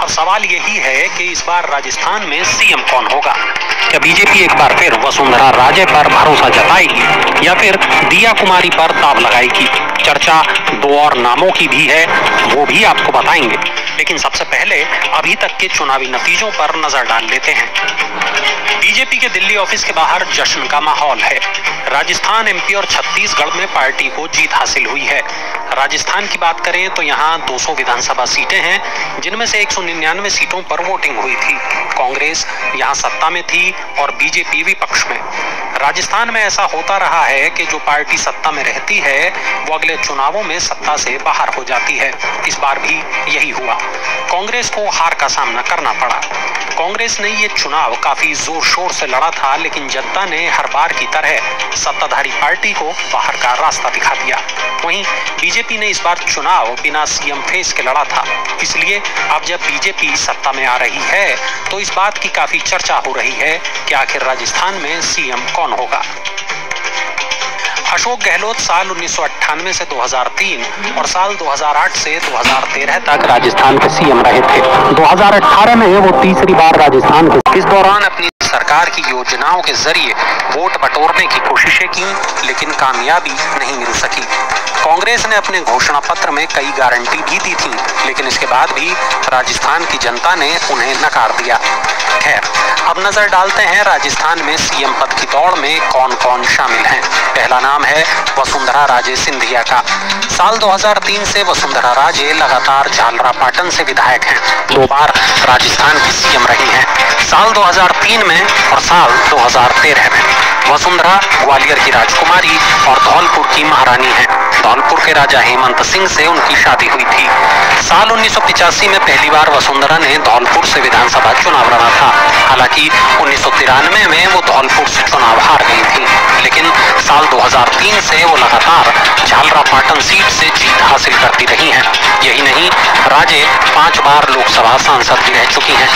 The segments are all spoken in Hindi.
अब सवाल यही है कि इस बार राजस्थान में सीएम कौन होगा। क्या बीजेपी एक बार फिर वसुंधरा राजे पर भरोसा जताएगी या फिर दिया कुमारी पर दांव लगाएगी? चर्चा दो और नामों की भी है, वो भी आपको बताएंगे। लेकिन सबसे पहले अभी तक के चुनावी नतीजों पर नजर डाल लेते हैं। बीजेपी के दिल्ली ऑफिस के बाहर जश्न का माहौल है। राजस्थान, एमपी और छत्तीसगढ़ में पार्टी को जीत हासिल हुई है। राजस्थान की बात करें तो यहाँ 200 विधानसभा सीटें हैं, जिनमें से 199 सीटों पर वोटिंग हुई थी। कांग्रेस यहाँ सत्ता में थी और बीजेपी विपक्ष में। राजस्थान में ऐसा होता रहा है कि जो पार्टी सत्ता में रहती है वो अगले चुनावों में सत्ता से बाहर हो जाती है। इस बार भी यही हुआ। कांग्रेस को हार का सामना करना पड़ा। कांग्रेस ने ये चुनाव काफी जोर शोर से लड़ा था, लेकिन जनता ने हर बार की तरह सत्ताधारी पार्टी को बाहर का रास्ता दिखा दिया। वहीं बीजेपी ने इस बार चुनाव बिना सीएम फेस के लड़ा था। इसलिए अब जब बीजेपी सत्ता में आ रही है तो इस बात की काफी चर्चा हो रही है कि आखिर राजस्थान में सीएम कौन होगा। अशोक गहलोत साल 1998 से 2003 और साल 2008 से 2013 तक राजस्थान के सीएम रहे थे। 2018 में वो तीसरी बार राजस्थान के इस दौरान अपनी सरकार की योजनाओं के जरिए वोट बटोरने की कोशिशें की, लेकिन कामयाबी नहीं मिल सकी। कांग्रेस ने अपने घोषणा पत्र में कई गारंटी भी दी थी, लेकिन इसके बाद भी राजस्थान की जनता ने उन्हें नकार दिया। खैर, अब नजर डालते हैं राजस्थान में सीएम पद की दौड़ में कौन कौन शामिल हैं। पहला नाम है वसुंधरा राजे सिंधिया का। साल 2003 से वसुंधरा राजे लगातार झालरापाटन से विधायक हैं। 2 बार राजस्थान की सीएम रही हैं, साल 2003 में और साल 2013 में। वसुंधरा ग्वालियर की राजकुमारी और धौलपुर की महारानी हैं। धौलपुर के राजा हेमंत सिंह से उनकी शादी हुई थी। साल 1985 में पहली बार वसुंधरा ने धौलपुर से विधानसभा चुनाव लड़ा था। हालांकि 1993 में वो धौलपुर से चुनाव हार गई थी, लेकिन साल 2003 से वो लगातार झालरापाटन सीट से जीत हासिल करती रही हैं। यही नहीं, राजे 5 बार लोकसभा सांसद भी रह चुकी हैं।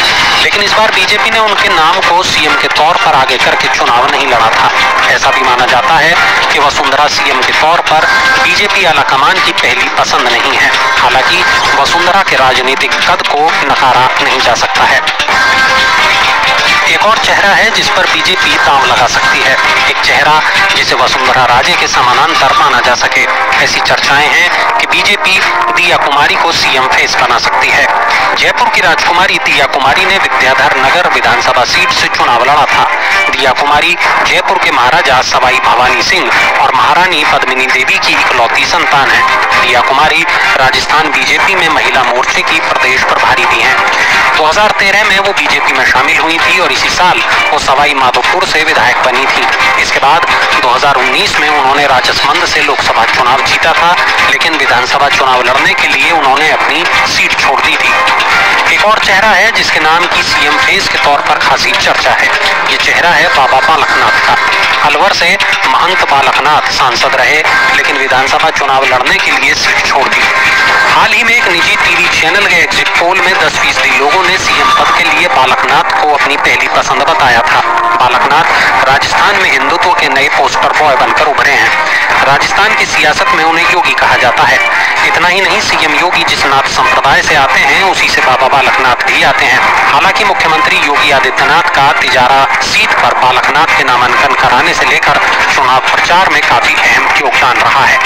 लेकिन इस बार बीजेपी ने उनके नाम को सीएम के तौर पर आगे करके चुनाव नहीं लड़ा था। ऐसा भी माना जाता है कि वसुंधरा सीएम के तौर पर बीजेपी आलाकमान की पहली पसंद नहीं है। हालांकि वसुंधरा के राजनीतिक कद को नकारा नहीं जा सकता है। एक और चेहरा है जिस पर बीजेपी दांव लगा सकती है, एक चेहरा जिसे वसुंधरा राजे के समानांतर माना जा सके। ऐसी चर्चाएं हैं कि बीजेपी दिया कुमारी को सीएम फेस बना सकती है। जयपुर की राजकुमारी दिया कुमारी ने विद्याधर नगर विधानसभा सीट से चुनाव लड़ा था। दिया कुमारी जयपुर के महाराजा सवाई भवानी सिंह और महारानी पद्मिनी देवी की इकलौती संतान है। दिया कुमारी राजस्थान बीजेपी में महिला मोर्चे की प्रदेश प्रभारी भी हैं। 2013 में वो बीजेपी में शामिल हुई थी और इसी साल वो सवाई माधोपुर से विधायक बनी थी। इसके बाद 2019 में उन्होंने राजसमंद से लोकसभा चुनाव जीता था, लेकिन विधानसभा चुनाव लड़ने के लिए उन्होंने अपनी सीट छोड़ दी थी। एक और चेहरा है जिसके नाम की सीएम फेस के तौर पर खासी चर्चा है। ये चेहरा है बाबा बालकनाथ का। अलवर से महंत बालकनाथ सांसद रहे, लेकिन विधानसभा चुनाव लड़ने के लिए सीट छोड़ दी। हाल ही में एक निजी टीवी चैनल के एग्जिट पोल में 10% लोगों ने सीएम पद के लिए बालकनाथ को अपनी पहली पसंद बताया था। बालकनाथ राजस्थान में हिंदुत्व के नए पोस्टर बॉय बनकर उभरे हैं। राजस्थान की सियासत में उन्हें योगी कहा जाता है। इतना ही नहीं, सीएम योगी जिस नाथ संप्रदाय से आते हैं उसी से बाबा बालकनाथ भी आते हैं। हालांकि मुख्यमंत्री योगी आदित्यनाथ का तिजारा सीट पर बालकनाथ के नामांकन कराने से लेकर चुनाव प्रचार में काफी अहम योगदान रहा है।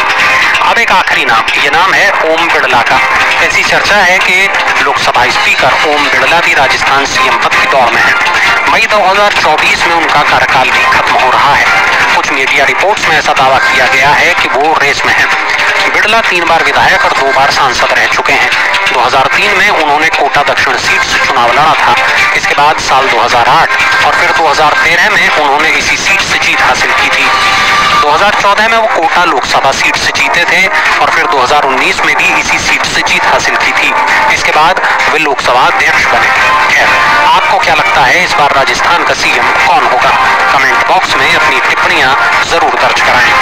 अब एक आखिरी नाम, ये नाम है ओम बिड़ला का। ऐसी चर्चा है कि लोकसभा स्पीकर ओम बिड़ला भी राजस्थान सीएम पद की दौड़ में है। मई 2024 में उनका कार्यकाल भी खत्म हो रहा है। कुछ मीडिया रिपोर्ट्स में ऐसा दावा किया गया है कि वो रेस में है। बिड़ला 3 बार विधायक और 2 बार सांसद रह चुके हैं। 2003 में उन्होंने कोटा दक्षिण सीट से चुनाव लड़ा था। इसके बाद साल 2008 और फिर 2013 में उन्होंने इसी सीट से जीत हासिल की थी। 2014 में वो कोटा लोकसभा सीट से जीते थे और फिर 2019 में भी इसी सीट से जीत हासिल की थी। इसके बाद वे लोकसभा अध्यक्ष बने। खैर, आपको क्या लगता है इस बार राजस्थान का सीएम कौन होगा? कमेंट बॉक्स में अपनी टिप्पणियां जरूर दर्ज कराएं।